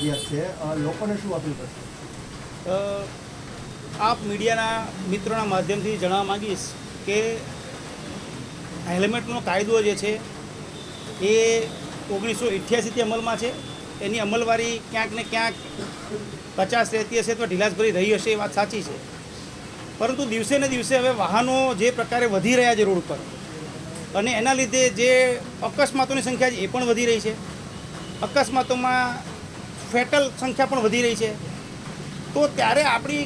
ફરજિયાત છે, લોકોને શું અપીલ કરશે? આપ મીડિયાના મિત્રોના માધ્યમથી જણાવવા માગીશ કે હેલ્મેટનો કાયદો જે છે એ 1988થી અમલમાં છે. એની અમલવારી ક્યાંક ને ક્યાંક 50 રહેતી હશે અથવા ઢીલાસભરી રહી હશે, એ વાત સાચી છે. પરંતુ દિવસે ને દિવસે હવે વાહનો જે પ્રકારે વધી રહ્યા છે રોડ પર, અને એના લીધે જે અકસ્માતોની સંખ્યા છે એ પણ વધી રહી છે. અકસ્માતોમાં ફેટલ સંખ્યા પણ વધી રહી છે. તો ત્યારે આપણી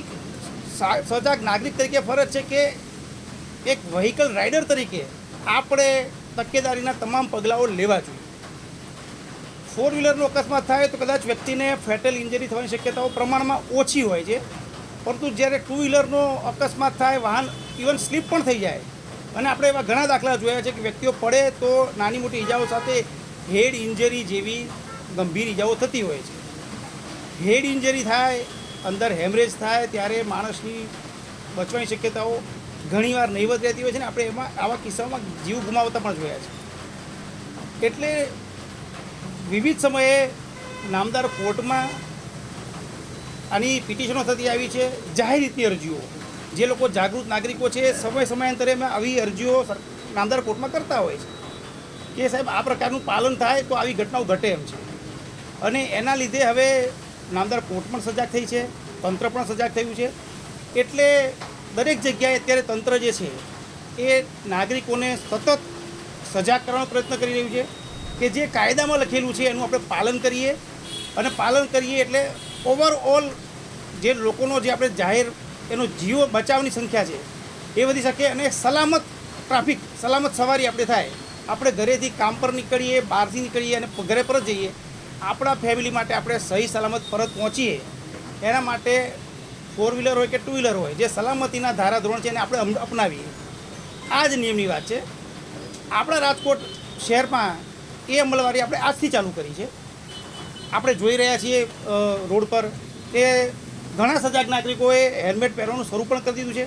સજાગ નાગરિક તરીકે ફરજ છે કે એક વ્હીકલ રાઇડર તરીકે આપણે તકેદારીના તમામ પગલાઓ લેવા જોઈએ. 4 વ્હીલરનો અકસ્માત થાય તો કદાચ વ્યક્તિને ફેટલ ઇન્જરી થવાની શક્યતાઓ પ્રમાણમાં ઓછી હોય છે. પરંતુ જ્યારે 2 વ્હીલરનો અકસ્માત થાય, વાહન ઇવન સ્લીપ પણ થઈ જાય, અને આપણે એવા ઘણા દાખલા જોયા છે કે વ્યક્તિઓ પડે તો નાની મોટી ઈજાઓ સાથે હેડ ઇન્જરી જેવી ગંભીર ઈજાઓ થતી હોય છે. હેડ ઇન્જરી થાય, અંદર હેમરેજ થાય, ત્યારે માણસની બચવાની શક્યતાઓ ઘણીવાર નહીવત રહેતી હોય છે ને આપણે એમાં આવા કિસ્સાઓમાં જીવ ગુમાવતા પણ જોયા છે. એટલે વિવિધ સમયે નામદાર કોર્ટમાં આની પિટિશનો થતી આવી છે. જાહેર રીતની અરજીઓ જે લોકો જાગૃત નાગરિકો છે સમયાંતરે આવી અરજીઓ નામદાર કોર્ટમાં કરતા હોય છે કે સાહેબ આ પ્રકારનું પાલન થાય તો આવી ઘટનાઓ ઘટે એમ છે. અને એના લીધે હવે નામદાર કોર્ટ પણ સજાગ થઈ છે, તંત્ર પણ સજાગ થયું છે. એટલે દરેક જગ્યાએ અત્યારે તંત્ર જે છે એ નાગરિકોને સતત સજાગ કરવાનો પ્રયત્ન કરી રહ્યું છે કે જે કાયદામાં લખેલું છે એનું આપણે પાલન કરીએ, અને પાલન કરીએ એટલે ઓવરઓલ જે લોકોનો જે આપણે જાહેર એનો જીવ બચાવની સંખ્યા છે એ વધી શકે, અને સલામત ટ્રાફિક, સલામત સવારી આપણે થાય. આપણે ઘરેથી કામ પર નીકળીએ, બહારથી નીકળીએ અને ઘરે પરત જઈએ, આપણા ફેમિલી માટે આપણે સહી સલામત પરત પહોંચીએ, એના માટે 4 વ્હીલર હોય કે 2 વ્હીલર હોય, જે સલામતીના ધારાધોરણ છે એને આપણે અપનાવીએ. આ જ નિયમની વાત છે. આપણા રાજકોટ શહેરમાં એ અમલવારી આપણે આજથી ચાલુ કરી છે. આપણે જોઈ રહ્યા છીએ રોડ પર કે ઘણા સજાગ નાગરિકોએ હેલ્મેટ પહેરવાનું શરૂ પણ કરી દીધું છે.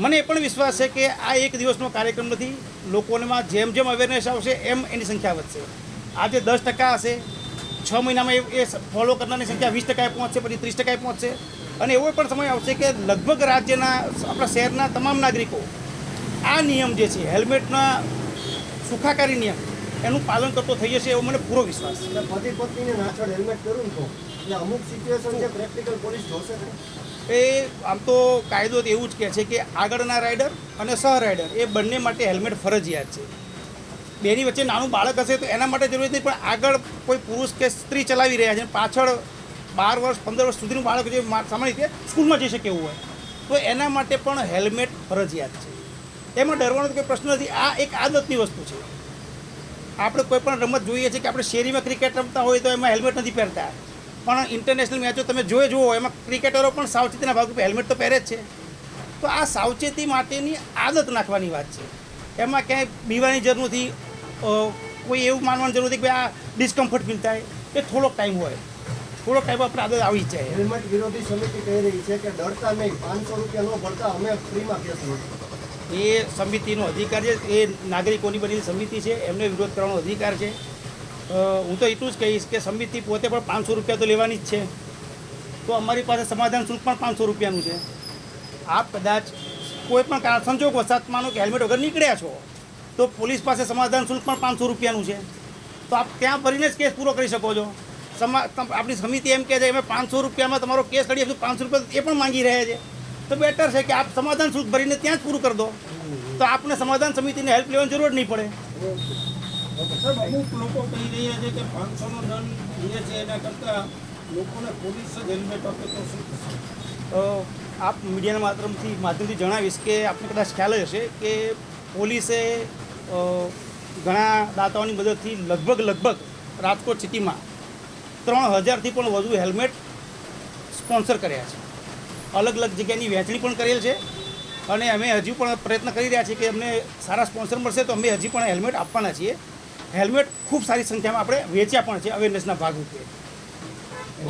મને એ પણ વિશ્વાસ છે કે આ એક દિવસનો કાર્યક્રમ નથી. લોકોમાં જેમ જેમ અવેરનેસ આવશે એમ એની સંખ્યા વધશે. આજે 10% હશે, 6 મહિનામાં એ ફોલો કરનારની સંખ્યા 20% પહોંચશે, પછી 30% પહોંચશે. અને એવો પણ સમય આવશે કે લગભગ રાજ્યના, આપણા શહેરના તમામ નાગરિકો આ નિયમ જે છે હેલ્મેટના સુખાકારી નિયમ એનું પાલન કરતો થઈ જશે એવો મને પૂરો વિશ્વાસ છે. પતિ પત્નીને નાછડ હેલ્મેટ પહેરવું તો એટલે અમુક સિચ્યુએશન છે પ્રેક્ટિકલ પોલીસ જોશે ને. એ આમ તો કાયદો તો એવું જ કહે છે કે આગળના રાઇડર અને સહ રાઇડર એ બંને માટે હેલ્મેટ ફરજિયાત છે. બેની વચ્ચે નાનું બાળક હશે તો એના માટે જરૂરી નથી, પણ આગળ કોઈ પુરુષ કે સ્ત્રી ચલાવી રહ્યા છે, પાછળ 12 વર્ષ 15 વર્ષ સુધીનું બાળક જે સામાન્ય રીતે સ્કૂલમાં જઈ શકે એવું હોય તો એના માટે પણ હેલ્મેટ ફરજિયાત છે. એમાં ડરવાનો તો કોઈ પ્રશ્ન નથી. આ એક આદતની વસ્તુ છે. આપણે કોઈ પણ રમત જોઈએ છે કે આપણે શેરીમાં ક્રિકેટ રમતા હોય તો એમાં હેલ્મેટ નથી પહેરતા, પણ ઇન્ટરનેશનલ મેચો તમે જુઓ એમાં ક્રિકેટરો પણ સાવચેતીના ભાગરૂપે હેલ્મેટ તો પહેરે જ છે. તો આ સાવચેતી માટેની આદત નાખવાની વાત છે. એમાં ક્યાંય બીવાની જરૂર નથી, કોઈ એવું માનવાની જરૂર નથી કે આ ડિસ્કમ્ફર્ટ ફીલ થાય. એ થોડોક ટાઈમ હોય, થોડોક ટાઈમ આપણે આદત આવી જ જાય. હેલ્મેટ વિરોધી સમિતિ કહી રહી છે કે ડરતા નહીં, 500 રૂપિયા ન ભરતા અમે ફ્રીમાં કેસ લઈશું. એ સમિતિનો અધિકાર છે, એ નાગરિકોની બનેલી સમિતિ છે, એમને વિરોધ કરવાનો અધિકાર છે. હું તો એટલું જ કહીશ કે સમિતિ પોતે પણ 500 રૂપિયા તો લેવાની જ છે, તો અમારી પાસે સમાધાન શુલ્ક પણ 500 રૂપિયાનું છે. આપ કદાચ કોઈ પણ કારણ સંજોગવશાત માનો કે હેલ્મેટ વગર નીકળ્યા છો તો પોલીસ પાસે સમાધાન શુલ્ક પણ 500 રૂપિયાનું છે, તો આપ ત્યાં ભરીને જ કેસ પૂરો કરી શકો છો. આપણી સમિતિ એમ કહે છે અમે 500 રૂપિયામાં તમારો કેસ લડી આપીશું, 500 રૂપિયા એ પણ માંગી રહ્યા છે. તો બેટર છે કે આપ સમાધાન શુલ્ક ભરીને ત્યાં જ પૂરું કરી દો, તો આપને સમાધાન સમિતિને હેલ્પ લેવાની જરૂર જ નહીં પડે. સાહેબ, અમુક લોકો કહી રહ્યા છે કે 500નો દંડ જે છે એના કરતાં લોકોને પોલીસ જ હેલ્મેટ આપે તો શું થશે? આપ મીડિયાના માધ્યમથી જણાવીશ કે આપને કદાચ ખ્યાલ જ હશે કે પોલીસે ઘણા દાતાઓની મદદથી લગભગ રાજકોટ સિટીમાં 3000થી પણ વધુ હેલ્મેટ સ્પોન્સર કર્યા છે. અલગ અલગ જગ્યાની વહેંચણી પણ કરેલ છે, અને અમે હજુ પણ પ્રયત્ન કરી રહ્યા છીએ કે અમને સારા સ્પોન્સર મળશે તો અમે હજી પણ હેલ્મેટ આપવાના છીએ. હેલ્મેટ ખૂબ સારી સંખ્યામાં આપણે વેચ્યા પણ છે અવેરનેસના ભાગરૂપે.